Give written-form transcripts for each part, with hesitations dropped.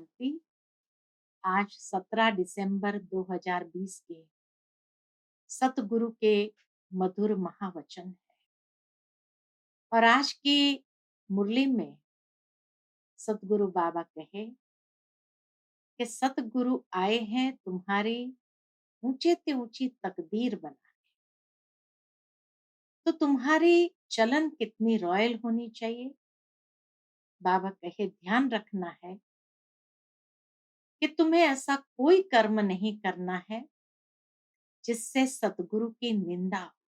शांति। आज 17 दिसंबर 2020 के सतगुरु के मधुर महावचन है। और आज की मुरली में सतगुरु बाबा कहे कि सतगुरु आए हैं तुम्हारी ऊंचे ते ऊंची तकदीर बनाने। तो तुम्हारी चलन कितनी रॉयल होनी चाहिए। बाबा कहे ध्यान रखना है कि तुम्हें ऐसा कोई कर्म नहीं करना है जिससे सतगुरु की निंदा हो।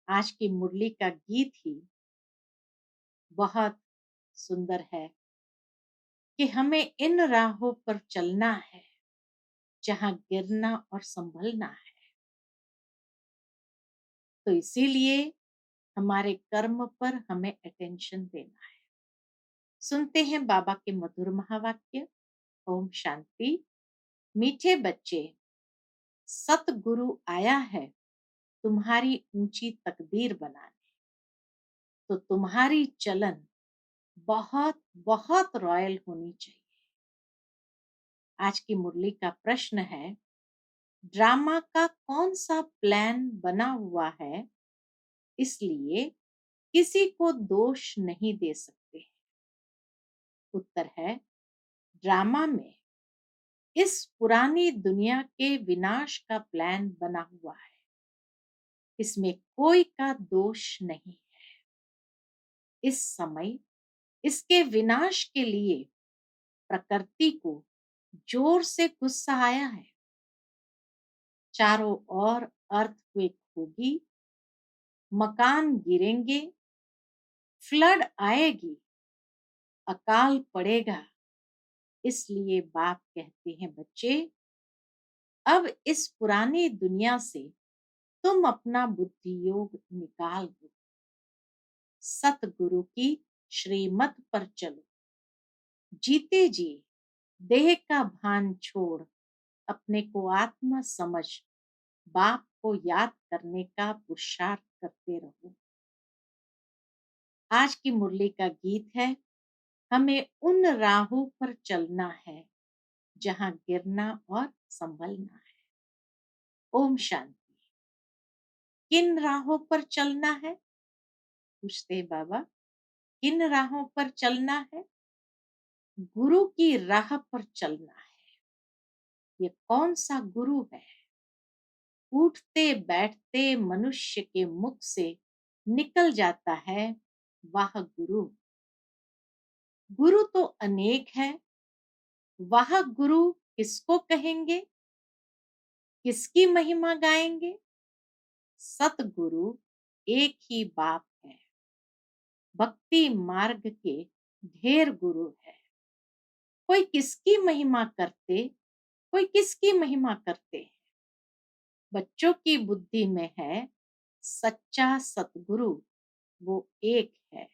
आज की मुरली का गीत ही बहुत सुंदर है कि हमें इन राहों पर चलना है जहां गिरना और संभलना है। तो इसीलिए हमारे कर्म पर हमें अटेंशन देना है। सुनते हैं बाबा के मधुर महावाक्य। ओम शांति। मीठे बच्चे, सतगुरु आया है तुम्हारी ऊंची तकदीर बनाने। तो तुम्हारी चलन बहुत बहुत रॉयल होनी चाहिए। आज की मुरली का प्रश्न है, ड्रामा का कौन सा प्लान बना हुआ है, इसलिए किसी को दोष नहीं दे सकते। उत्तर है, ड्रामा में इस पुरानी दुनिया के विनाश का प्लान बना हुआ है। इसमें कोई का दोष नहीं है। इस समय इसके विनाश के लिए प्रकृति को जोर से गुस्सा आया है। चारों ओर अर्थक्वेक होगी, मकान गिरेंगे, फ्लड आएगी, अकाल पड़ेगा। इसलिए बाप कहते हैं, बच्चे अब इस पुरानी दुनिया से तुम अपना बुद्धि योग निकाल दो। सतगुरु की श्रीमत पर चलो। जीते जी देह का भान छोड़ अपने को आत्मा समझ बाप को याद करने का पुरुषार्थ करते रहो। आज की मुरली का गीत है, हमें उन राहों पर चलना है जहां गिरना और संभलना है। ओम शांति। किन राहों पर चलना है, पूछते बाबा। किन राहों पर चलना है? गुरु की राह पर चलना है। ये कौन सा गुरु है? उठते बैठते मनुष्य के मुख से निकल जाता है, वाह गुरु। गुरु तो अनेक है, वाह गुरु किसको कहेंगे, किसकी महिमा गाएंगे। सतगुरु एक ही बाप है। भक्ति मार्ग के ढेर गुरु है। कोई किसकी महिमा करते, कोई किसकी महिमा करते हैं। बच्चों की बुद्धि में है सच्चा सतगुरु वो एक है,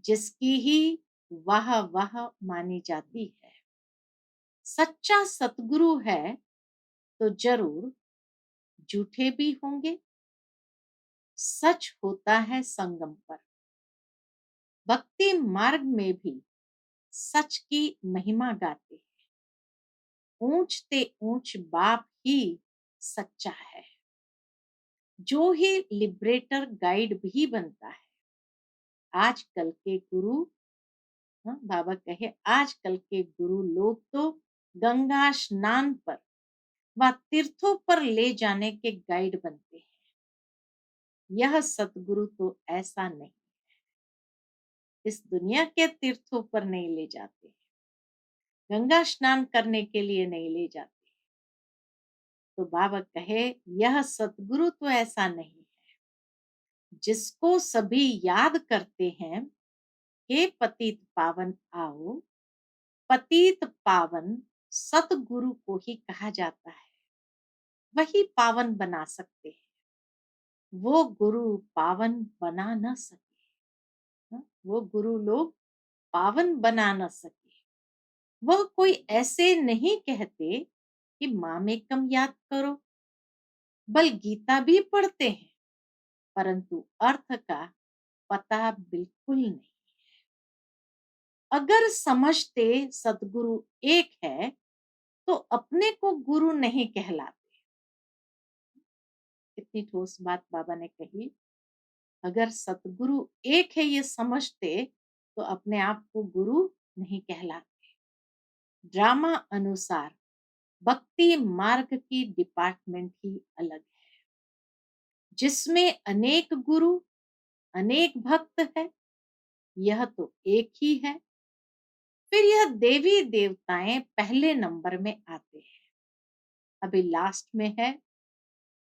जिसकी ही वाह वाह मानी जाती है। सच्चा सतगुरु है तो जरूर झूठे भी होंगे। सच होता है संगम पर। भक्ति मार्ग में भी सच की महिमा गाते हैं। ऊंचते ऊंच बाप ही सच्चा है, जो ही लिबरेटर गाइड भी बनता है। आजकल के गुरु, बाबा कहे आजकल के गुरु लोग तो गंगा स्नान पर व तीर्थों पर ले जाने के गाइड बनते हैं। यह सतगुरु तो ऐसा नहीं, इस दुनिया के तीर्थों पर नहीं ले जाते, गंगा स्नान करने के लिए नहीं ले जाते। तो बाबा कहे यह सतगुरु तो ऐसा नहीं है, जिसको सभी याद करते हैं, हे पतित पावन आओ। पतित पावन सतगुरु को ही कहा जाता है, वही पावन बना सकते हैं। वो गुरु पावन बना न सके, वो गुरु लोग पावन बना न सके। वह कोई ऐसे नहीं कहते कि माँ में कम याद करो, बल गीता भी पढ़ते हैं, परंतु अर्थ का पता बिल्कुल नहीं। अगर समझते सदगुरु एक है तो अपने को गुरु नहीं कहलाते। कितनी ठोस बात बाबा ने कही। अगर सतगुरु एक है ये समझते तो अपने आप को गुरु नहीं कहलाते। ड्रामा अनुसार भक्ति मार्ग की डिपार्टमेंट ही अलग है, जिसमें अनेक गुरु अनेक भक्त है। यह तो एक ही है। फिर यह देवी देवताएं पहले नंबर में आते हैं। अभी लास्ट में है,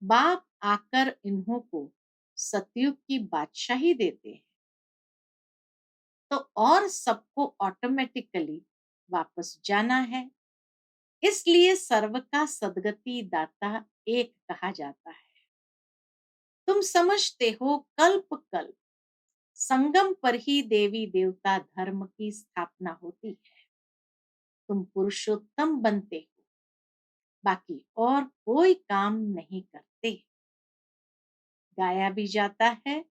बाप आकर इन्हों को सतयुग की बादशाही देते हैं तो और सबको ऑटोमेटिकली वापस जाना है। इसलिए सर्व का सदगति दाता एक कहा जाता है। तुम समझते हो कल्प कल्प संगम पर ही देवी देवता धर्म की स्थापना होती है। तुम पुरुषोत्तम बनते हो, बाकी और कोई काम नहीं करते। गाया भी जाता है,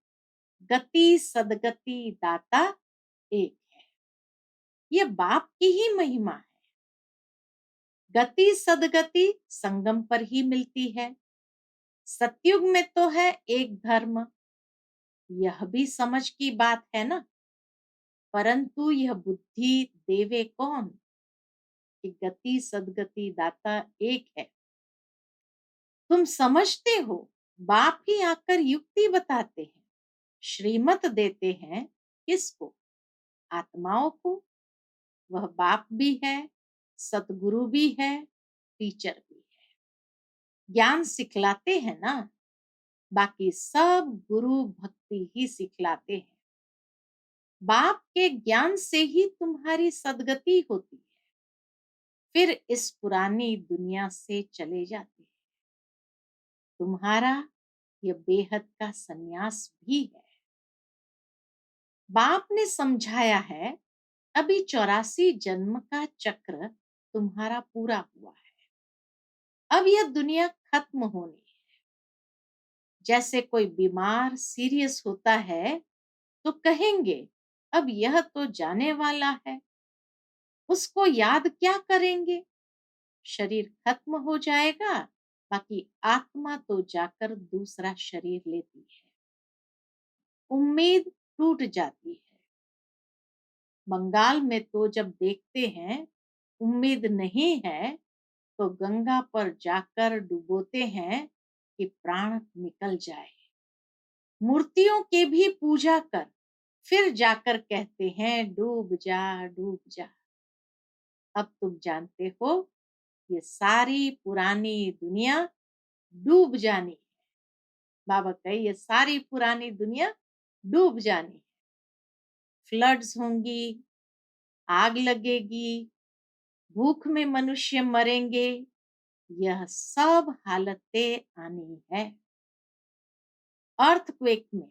गति सदगति दाता एक है। ये बाप की ही महिमा है। गति सदगति संगम पर ही मिलती है। सतयुग में तो है एक धर्म, यह भी समझ की बात है ना। परंतु यह बुद्धि देवे कौन कि गति सदगति दाता एक है। तुम समझते हो, बाप ही आकर युक्ति बताते हैं, श्रीमत देते हैं। किसको? आत्माओं को। वह बाप भी है, सतगुरु भी है, टीचर भी है। ज्ञान सिखलाते हैं ना, बाकी सब गुरु भक्ति ही सिखलाते हैं। बाप के ज्ञान से ही तुम्हारी सदगति होती है। फिर इस पुरानी दुनिया से चले जाते हैं। तुम्हारा यह बेहद का सन्यास भी है। बाप ने समझाया है, अभी 84 जन्म का चक्र तुम्हारा पूरा हुआ है। अब यह दुनिया खत्म होनी है। जैसे कोई बीमार सीरियस होता है तो कहेंगे अब यह तो जाने वाला है, उसको याद क्या करेंगे। शरीर खत्म हो जाएगा, बाकी आत्मा तो जाकर दूसरा शरीर लेती है। उम्मीद टूट जाती है। बंगाल में तो जब देखते हैं उम्मीद नहीं है तो गंगा पर जाकर डुबोते हैं कि प्राण निकल जाए। मूर्तियों के भी पूजा कर फिर जाकर कहते हैं डूब जा डूब जा। अब तुम जानते हो ये सारी पुरानी दुनिया डूब जानी है। बाबा कहे ये सारी पुरानी दुनिया डूब जानी है। फ्लड्स होंगी, आग लगेगी, भूख में मनुष्य मरेंगे, यह सब हालतें आनी है। अर्थक्वेक में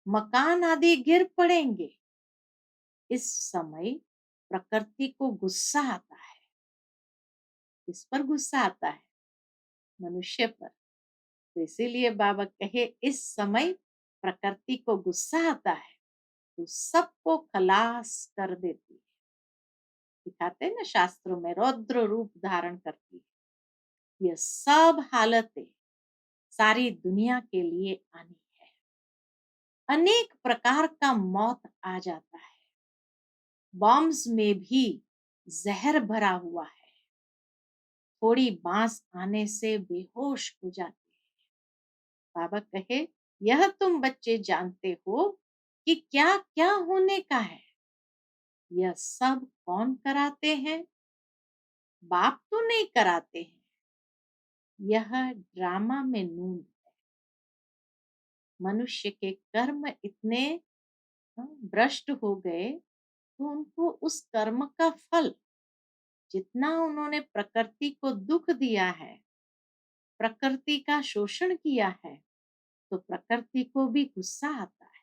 मकान आदि गिर पड़ेंगे। इस समय प्रकृति को गुस्सा आता है। किस पर गुस्सा आता है? मनुष्य पर। तो इसीलिए बाबा कहे इस समय प्रकृति को गुस्सा आता है तो सबको खलास कर देती है। दिखाते हैं ना शास्त्रों में, रौद्र रूप धारण करती है। यह सब हालतें सारी दुनिया के लिए आनी है। अनेक प्रकार का मौत आ जाता है। बॉम्ब्स में भी जहर भरा हुआ है। थोड़ी बांस आने से बेहोश हो जाते हैं। बाबा कहे यह तुम बच्चे जानते हो कि क्या क्या होने का है। यह सब कौन कराते हैं? बाप तो नहीं कराते हैं। यह ड्रामा में नून है। मनुष्य के कर्म इतने भ्रष्ट हो गए तो उनको उस कर्म का फल, जितना उन्होंने प्रकृति को दुख दिया है, प्रकृति का शोषण किया है, तो प्रकृति को भी गुस्सा आता है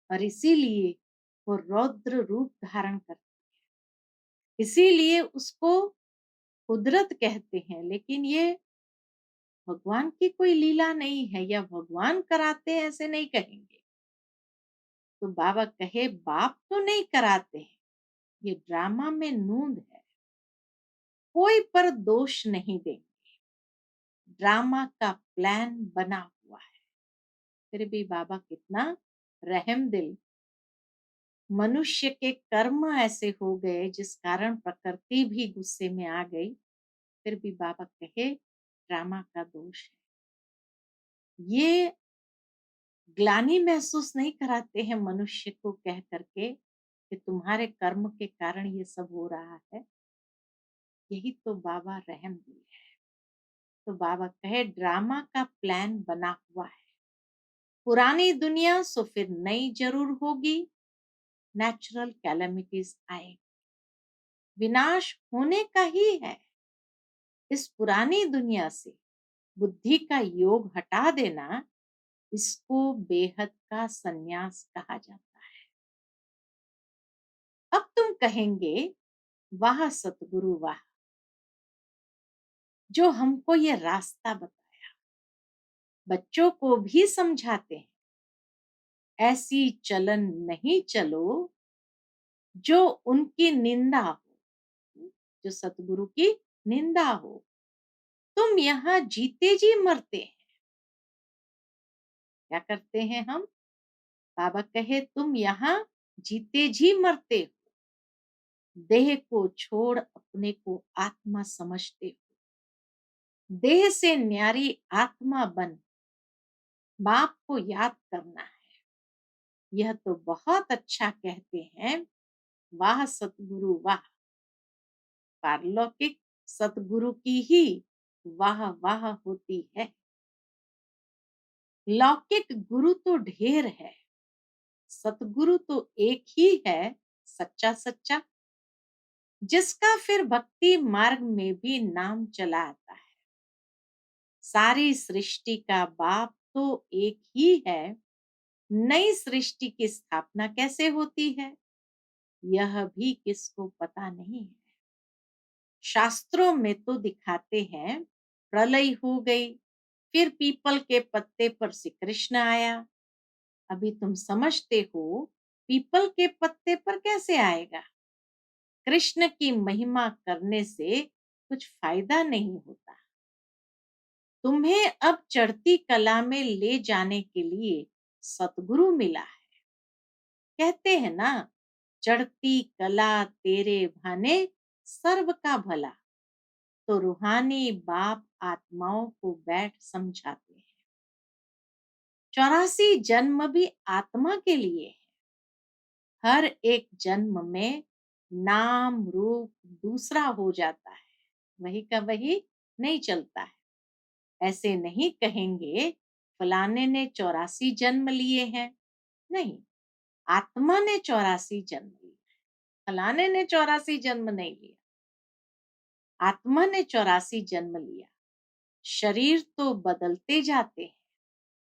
और इसीलिए वो रौद्र रूप धारण करती है। इसीलिए उसको कुदरत कहते हैं। लेकिन ये भगवान की कोई लीला नहीं है या भगवान कराते हैं ऐसे नहीं कहेंगे। तो बाबा कहे बाप तो नहीं कराते हैं, ये ड्रामा में नूंद है, कोई पर दोष नहीं देंगे। ड्रामा का प्लान बना हुआ है। फिर भी बाबा कितना रहम दिल। मनुष्य के कर्म ऐसे हो गए जिस कारण प्रकृति भी गुस्से में आ गई। फिर भी बाबा कहे ड्रामा का दोष है। ये ग्लानि महसूस नहीं कराते हैं मनुष्य को कह करके कि तुम्हारे कर्म के कारण ये सब हो रहा है। यही तो बाबा रहम दिल है। तो बाबा कहे ड्रामा का प्लान बना हुआ है। पुरानी दुनिया सो फिर नई जरूर होगी। नेचुरल कैलेमिटीज आए, विनाश होने का ही है। इस पुरानी दुनिया से बुद्धि का योग हटा देना, इसको बेहद का संन्यास कहा जाता है। अब तुम कहेंगे वाह सतगुरु वाह, जो हमको ये रास्ता बताया, बच्चों को भी समझाते हैं। ऐसी चलन नहीं चलो जो उनकी निंदा हो, जो सतगुरु की निंदा हो। तुम यहाँ जीते जी मरते हैं। क्या करते हैं हम? बाबा कहे तुम यहाँ जीते जी मरते हो, देह को छोड़ अपने को आत्मा समझते हो। देह से न्यारी आत्मा बन बाप को याद करना है। यह तो बहुत अच्छा कहते हैं। वाह सतगुरु वाह। पारलौकिक सतगुरु की ही वाह वाह होती है। लौकिक गुरु तो ढेर है, सतगुरु तो एक ही है, सच्चा सच्चा, जिसका फिर भक्ति मार्ग में भी नाम चला आता है। सारी सृष्टि का बाप तो एक ही है। नई सृष्टि की स्थापना कैसे होती है, यह भी किसको पता नहीं है। शास्त्रों में तो दिखाते हैं प्रलय हो गई, फिर पीपल के पत्ते पर श्री कृष्ण आया। अभी तुम समझते हो पीपल के पत्ते पर कैसे आएगा। कृष्ण की महिमा करने से कुछ फायदा नहीं होता। तुम्हें अब चढ़ती कला में ले जाने के लिए सतगुरु मिला है। कहते हैं ना, चढ़ती कला तेरे भाने सर्व का भला। तो रूहानी बाप आत्माओं को बैठ समझाते हैं। 84 जन्म भी आत्मा के लिए है। हर एक जन्म में नाम रूप दूसरा हो जाता है, वही का वही नहीं चलता है। ऐसे नहीं कहेंगे फलाने ने 84 जन्म लिए हैं। नहीं, आत्मा ने 84 जन्म लिए, फलाने ने 84 जन्म नहीं लिया। आत्मा ने 84 जन्म लिया। शरीर तो बदलते जाते हैं।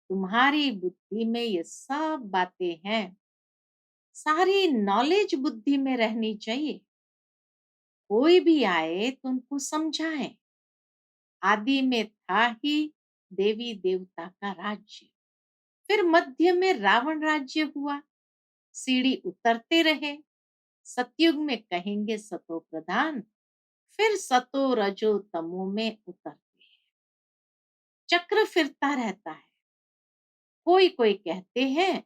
तुम्हारी बुद्धि में ये सब बातें हैं। सारी नॉलेज बुद्धि में रहनी चाहिए। कोई भी आए तो उनको समझाएं। आदि में था ही देवी देवता का राज्य, फिर मध्य में रावण राज्य हुआ। सीढ़ी उतरते रहे। सतयुग में कहेंगे सतो प्रधान, फिर सतो रजो तमो में उतरते हैं। चक्र फिरता रहता है। कोई कोई कहते हैं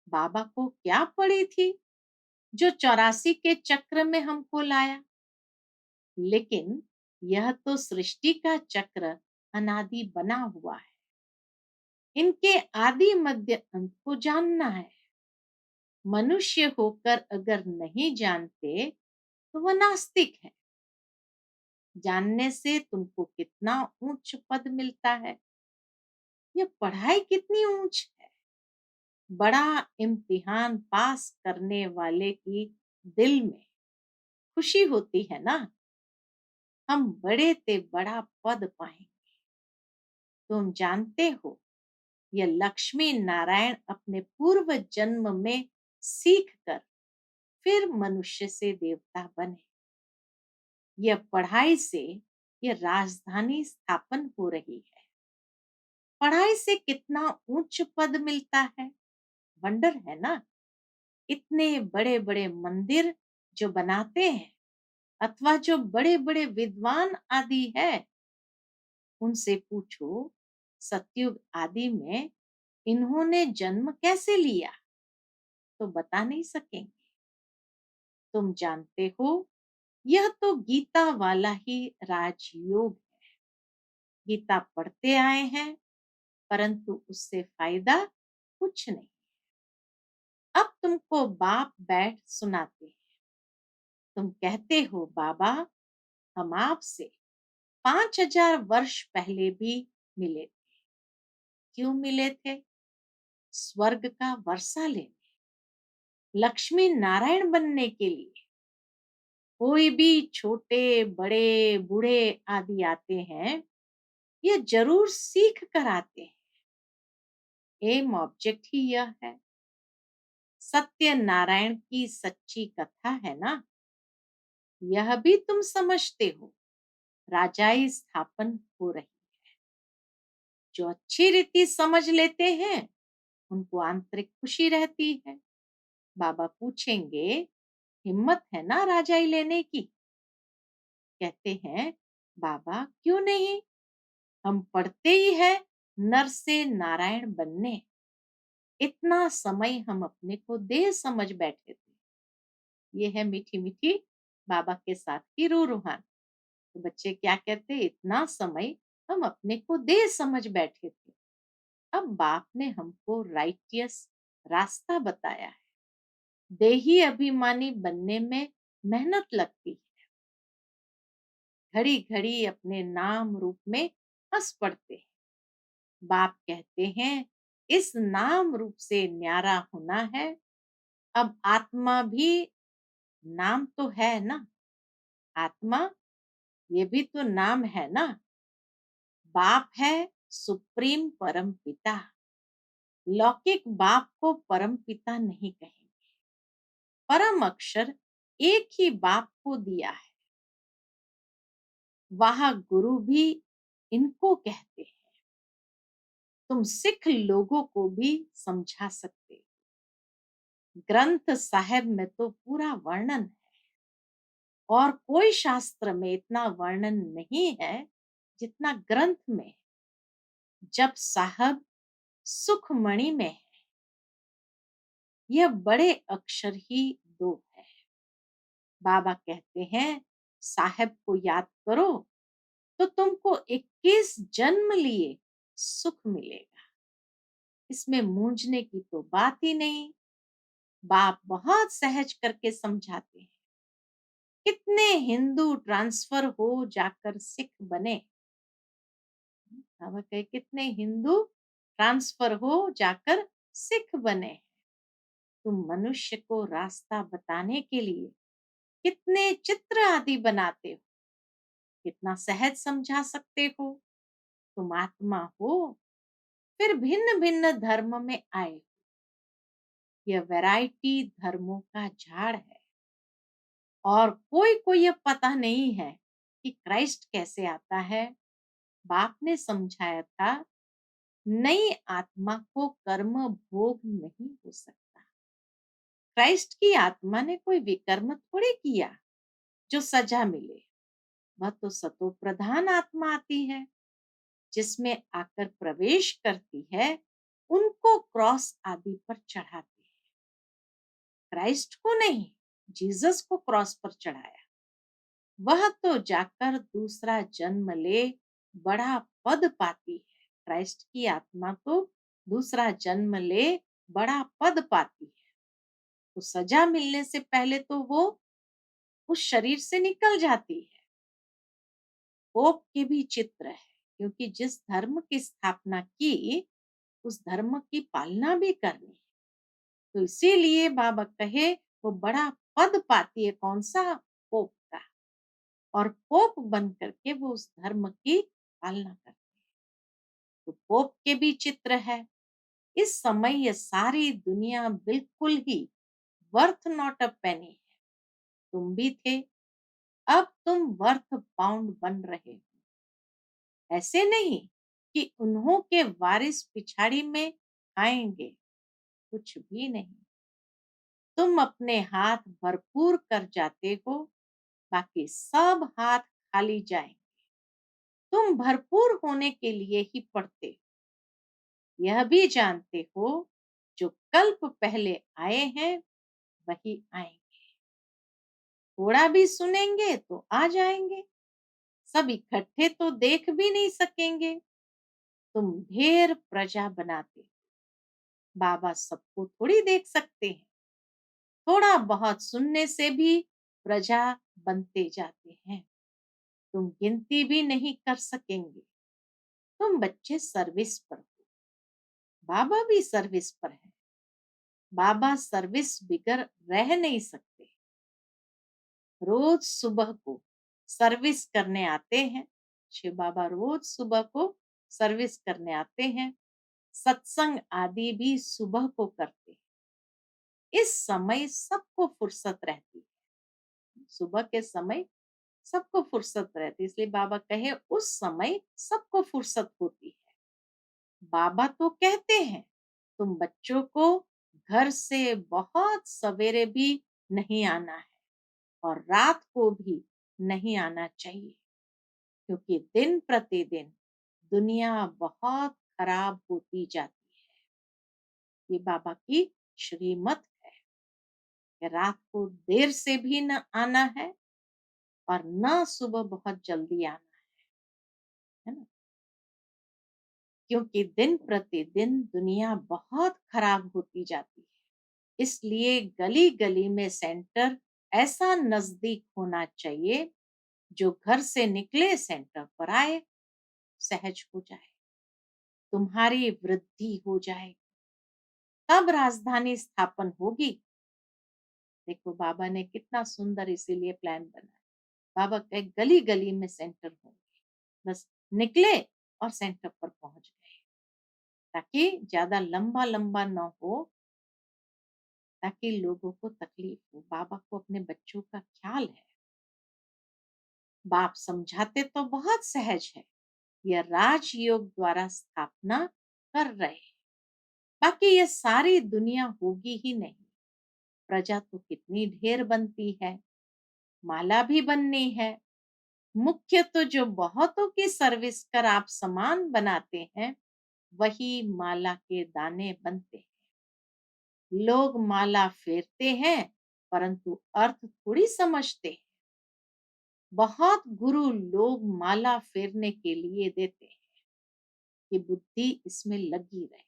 बाबा को क्या पड़ी थी जो 84 के चक्र में हमको लाया। लेकिन यह तो सृष्टि का चक्र अनादि बना हुआ है। इनके आदि मध्य अंत को जानना है। मनुष्य होकर अगर नहीं जानते तो वह नास्तिक है। जानने से तुमको कितना ऊंच पद मिलता है। यह पढ़ाई कितनी ऊंच है। बड़ा इम्तिहान पास करने वाले की दिल में खुशी होती है ना, हम बड़े ते बड़ा पद पाएंगे। तुम जानते हो यह लक्ष्मी नारायण अपने पूर्व जन्म में सीख कर फिर मनुष्य से देवता बने। यह पढ़ाई से यह राजधानी स्थापन हो रही है। पढ़ाई से कितना उच्च पद मिलता है, वंडर है ना। इतने बड़े बड़े मंदिर जो बनाते हैं अथवा जो बड़े बड़े विद्वान आदि है, उनसे पूछो सतयुग आदि में इन्होंने जन्म कैसे लिया, तो बता नहीं सकेंगे। तुम जानते हो, यह तो गीता वाला ही राजयोग है। गीता पढ़ते आए हैं, परंतु उससे फायदा कुछ नहीं। अब तुमको बाप बैठ सुनाते हैं। तुम कहते हो बाबा, हम आपसे 5,000 वर्ष पहले भी मिले थे। क्यों मिले थे? स्वर्ग का वर्षा लेने, लक्ष्मी नारायण बनने के लिए। कोई भी छोटे बड़े बूढ़े आदि आते हैं, ये जरूर सीख कर आते हैं। एम ऑब्जेक्ट ही यह है। सत्य नारायण की सच्ची कथा है ना। यह भी तुम समझते हो, राजाई स्थापन हो रही। जो अच्छी रीति समझ लेते हैं, उनको आंतरिक खुशी रहती है। बाबा पूछेंगे, हिम्मत है ना राजाई लेने की? कहते हैं, बाबा क्यों नहीं, हम पढ़ते ही है नर से नारायण बनने। इतना समय हम अपने को दे समझ बैठे थे। ये है मीठी मीठी बाबा के साथ की रूह रूहान। तो बच्चे क्या कहते, इतना समय हम अपने को दे समझ बैठे थे। अब बाप ने हमको राइटियस रास्ता बताया है। देही अभिमानी बनने में मेहनत लगती है। घड़ी घड़ी अपने नाम रूप में हंस पड़ते हैं। बाप कहते हैं, इस नाम रूप से न्यारा होना है। अब आत्मा भी नाम तो है ना। आत्मा ये भी तो नाम है ना। बाप है सुप्रीम परम पिता। लौकिक बाप को परम पिता नहीं कहेंगे। परम अक्षर एक ही बाप को दिया है। वह गुरु भी इनको कहते हैं। तुम सिख लोगों को भी समझा सकते हो। ग्रंथ साहिब में तो पूरा वर्णन है, और कोई शास्त्र में इतना वर्णन नहीं है जितना ग्रंथ में। जब साहब सुखमणि में है, यह बड़े अक्षर ही दो है। बाबा कहते हैं, साहब को याद करो तो तुमको 21 जन्म लिए सुख मिलेगा। इसमें मूंझने की तो बात ही नहीं। बाप बहुत सहज करके समझाते हैं। कितने हिंदू ट्रांसफर हो जाकर सिख बने। बाबा कहे, कितने हिंदू ट्रांसफर हो जाकर सिख बने। तुम मनुष्य को रास्ता बताने के लिए कितने चित्र आदि बनाते हो, कितना सहज समझा सकते हो। तुम आत्मा हो, फिर भिन्न भिन्न धर्म में आए। यह वैरायटी धर्मों का झाड़ है, और कोई को यह पता नहीं है कि क्राइस्ट कैसे आता है। बाप ने समझाया था, नई आत्मा को कर्म भोग नहीं हो सकता। क्राइस्ट की आत्मा ने कोई विकर्म थोड़ी किया जो सजा मिले। वह तो सतो प्रधान आत्मा आती है, जिसमें आकर प्रवेश करती है, उनको क्रॉस आदि पर चढ़ाती है। क्राइस्ट को नहीं, जीसस को क्रॉस पर चढ़ाया। वह तो जाकर दूसरा जन्म ले बड़ा पद पाती है। क्राइस्ट की आत्मा तो दूसरा जन्म ले बड़ा पद पाती है। तो सजा मिलने से पहले तो वो उस शरीर से निकल जाती है। पोप के भी चित्र है, क्योंकि जिस धर्म की स्थापना की, उस धर्म की पालना भी करनी है। तो इसीलिए बाबा कहे, वो बड़ा पद पाती है। कौन सा? पोप का। और पोप बन करके वो उस धर्म की पालना करते हैं। तो पोप के भी चित्र है। इस समय ये सारी दुनिया बिल्कुल ही वर्थ नॉट अ पेनी है। तुम भी थे, अब तुम वर्थ पाउंड बन रहे हो। ऐसे नहीं कि उन्हों के वारिस पिछाड़ी में आएंगे, कुछ भी नहीं। तुम अपने हाथ भरपूर कर जाते हो, बाकी सब हाथ खाली जाएंगे। तुम भरपूर होने के लिए ही पढ़ते हो, यह भी जानते हो जो कल्प पहले आए हैं वही आएंगे। थोड़ा भी सुनेंगे तो आ जाएंगे, सब इकट्ठे तो देख भी नहीं सकेंगे। तुम ढेर प्रजा बनाते हो, बाबा सबको थोड़ी देख सकते हैं। थोड़ा बहुत सुनने से भी प्रजा बनते जाते हैं, तुम गिनती भी नहीं कर सकेंगे। तुम बच्चे सर्विस पर हो, बाबा भी सर्विस पर है। बाबा सर्विस बिगर रह नहीं सकते। रोज सुबह को सर्विस करने आते हैं, शिव बाबा रोज सुबह को सर्विस करने आते हैं। सत्संग आदि भी सुबह को करते हैं। इस समय सबको फुर्सत रहती है, सुबह के समय सबको फुर्सत रहती है, इसलिए बाबा कहे उस समय सबको फुर्सत होती है। बाबा तो कहते हैं तुम बच्चों को घर से बहुत सवेरे भी नहीं आना है और रात को भी नहीं आना चाहिए, क्योंकि दिन प्रतिदिन दुनिया बहुत खराब होती जाती है। ये बाबा की श्रीमत है कि रात को देर से भी न आना है और न सुबह बहुत जल्दी आना है ना, क्योंकि दिन प्रतिदिन दुनिया बहुत खराब होती जाती है। इसलिए गली गली में सेंटर ऐसा नजदीक होना चाहिए, जो घर से निकले सेंटर पर आए, सहज हो जाए, तुम्हारी वृद्धि हो जाए, तब राजधानी स्थापन होगी। देखो बाबा ने कितना सुंदर इसीलिए प्लान बनाया। बाबा कहे गली गली में सेंटर होंगे, बस निकले और सेंटर पर पहुंच गए, ताकि ज्यादा लंबा लंबा ना हो, ताकि लोगों को तकलीफ हो। बाबा को अपने बच्चों का ख्याल है। बाप समझाते तो बहुत सहज है, यह राजयोग द्वारा स्थापना कर रहे हैं, बाकी ये सारी दुनिया होगी ही नहीं। प्रजा तो कितनी ढेर बनती है, माला भी बननी है। मुख्य तो जो बहुतों की सर्विस कर आप समान बनाते हैं, वही माला के दाने बनते हैं। लोग माला फेरते हैं, परंतु अर्थ थोड़ी समझते हैं। बहुत गुरु लोग माला फेरने के लिए देते हैं कि बुद्धि इसमें लगी रहे।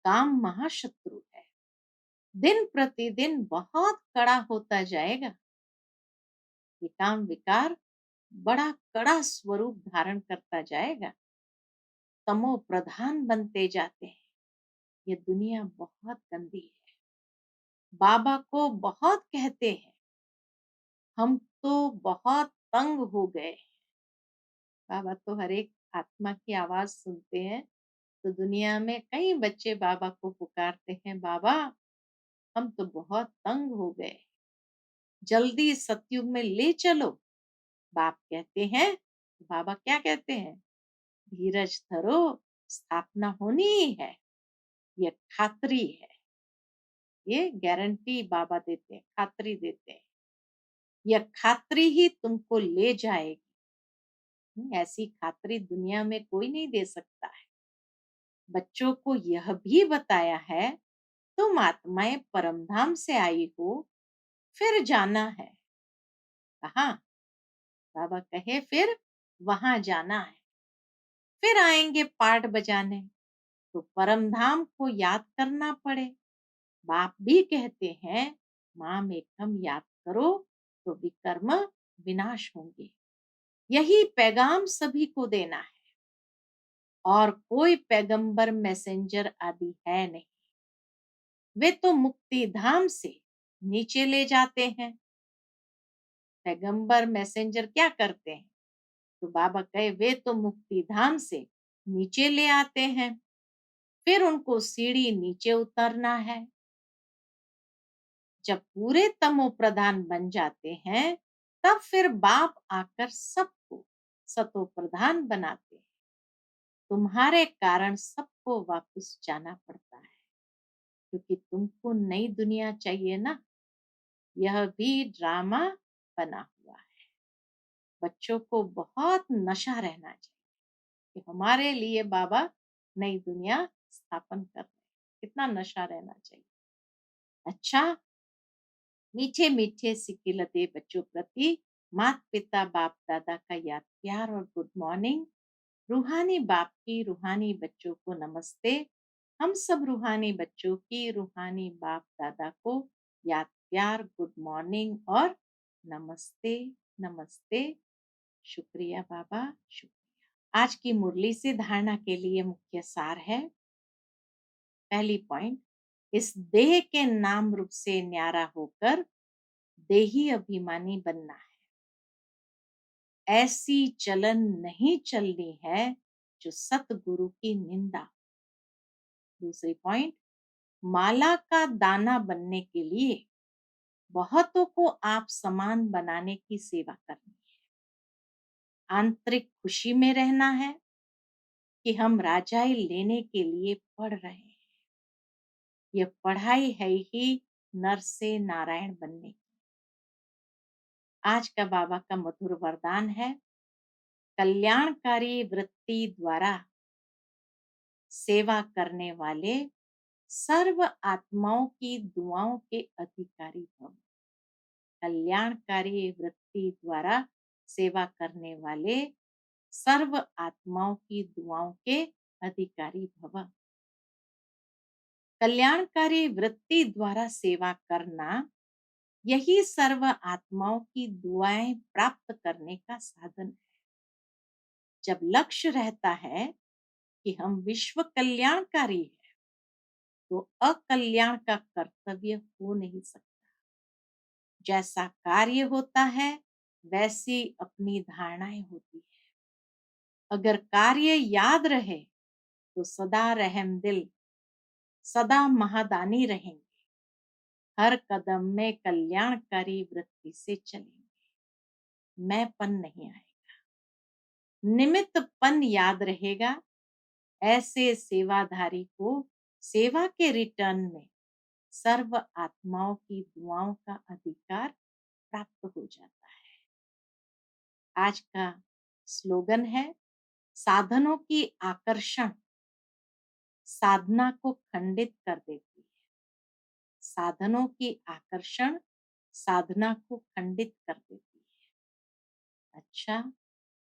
काम महाशत्रु है, दिन प्रतिदिन बहुत कड़ा होता जाएगा। ये काम विकार बड़ा कड़ा स्वरूप धारण करता जाएगा, तमो प्रधान बनते जाते हैं। ये दुनिया बहुत गंदी है। बाबा को बहुत कहते हैं हम तो बहुत तंग हो गए। बाबा तो हर एक आत्मा की आवाज सुनते हैं। तो दुनिया में कई बच्चे बाबा को पुकारते हैं, बाबा हम तो बहुत तंग हो गए, जल्दी सतयुग में ले चलो। बाप कहते हैं, बाबा क्या कहते हैं, धीरज धरो, स्थापना होनी ही है, ये खातरी है। ये गारंटी बाबा देते हैं, खातरी देते हैं। यह खातरी ही तुमको ले जाएगी। ऐसी खातरी दुनिया में कोई नहीं दे सकता है। बच्चों को यह भी बताया है तुम आत्माएं परमधाम से आई हो, फिर जाना है। कहाँ? बाबा कहे फिर वहां जाना है, फिर आएंगे पाठ बजाने, तो परमधाम को याद करना पड़े। बाप भी कहते हैं माम एकम याद करो तो विकर्म विनाश होंगे। यही पैगाम सभी को देना है, और कोई पैगंबर मैसेंजर आदि है नहीं। वे तो मुक्ति धाम से नीचे ले जाते हैं। पैगंबर मैसेंजर क्या करते हैं? तो बाबा कहे वे तो मुक्ति धाम से नीचे ले आते हैं, फिर उनको सीढ़ी नीचे उतरना है। जब पूरे तमो प्रधान बन जाते हैं, तब फिर बाप आकर सबको सतो प्रधान बनाते हैं। तुम्हारे कारण सबको वापस जाना पड़ता है, क्योंकि तुमको नई दुनिया चाहिए ना, यह भी ड्रामा बना हुआ है। बच्चों को बहुत नशा रहना चाहिए कि हमारे लिए बाबा नई दुनिया स्थापन कर रहे हैं। कितना नशा रहना चाहिए। अच्छा, मीठे मीठे सिकिलते बच्चों प्रति माता पिता बाप दादा का याद प्यार और गुड मॉर्निंग। रूहानी बाप की रूहानी बच्चों को नमस्ते। हम सब रूहानी बच्चों की रूहानी बाप दादा को याद प्यार गुड मॉर्निंग और नमस्ते नमस्ते। शुक्रिया बाबा, शुक्रिया। आज की मुरली से धारणा के लिए मुख्य सार है। पहली पॉइंट, इस देह के नाम रूप से न्यारा होकर देही अभिमानी बनना है। ऐसी चलन नहीं चलनी है जो सतगुरु की निंदा। दूसरी पॉइंट, माला का दाना बनने के लिए बहुतों को आप समान बनाने की सेवा करनी है। आंतरिक खुशी में रहना है कि हम राजाई लेने के लिए पढ़ रहे हैं। यह पढ़ाई है ही नर से नारायण बनने की। आज का बाबा का मधुर वरदान है, कल्याणकारी वृत्ति द्वारा सेवा करने वाले सर्व आत्माओं की दुआओं के अधिकारी भव। कल्याणकारी वृत्ति द्वारा सेवा करने वाले सर्व आत्माओं की दुआओं के अधिकारी भव। कल्याणकारी वृत्ति द्वारा सेवा करना, यही सर्व आत्माओं की दुआएं प्राप्त करने का साधन है। जब लक्ष्य रहता है कि हम विश्व कल्याणकारी हैं, तो अकल्याण का कर्तव्य हो नहीं सकता। जैसा कार्य होता है वैसी अपनी धारणाएं होती है। अगर कार्य याद रहे तो सदा रहमदिल, सदा महादानी रहेंगे। हर कदम में कल्याणकारी वृत्ति से चलेंगे। मैंपन नहीं आएगा, निमित्तपन याद रहेगा। ऐसे सेवाधारी को सेवा के रिटर्न में सर्व आत्माओं की दुआओं का अधिकार प्राप्त हो जाता है। आज का स्लोगन है, साधनों की आकर्षण साधना को खंडित कर देती है। साधनों की आकर्षण साधना को खंडित कर देती है। अच्छा,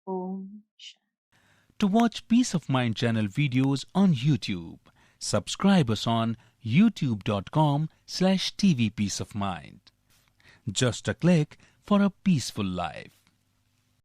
Om Shanti. To watch Peace of Mind channel videos on YouTube, subscribe us on youtube.com/tvpeaceofmind. Just a click for a peaceful life.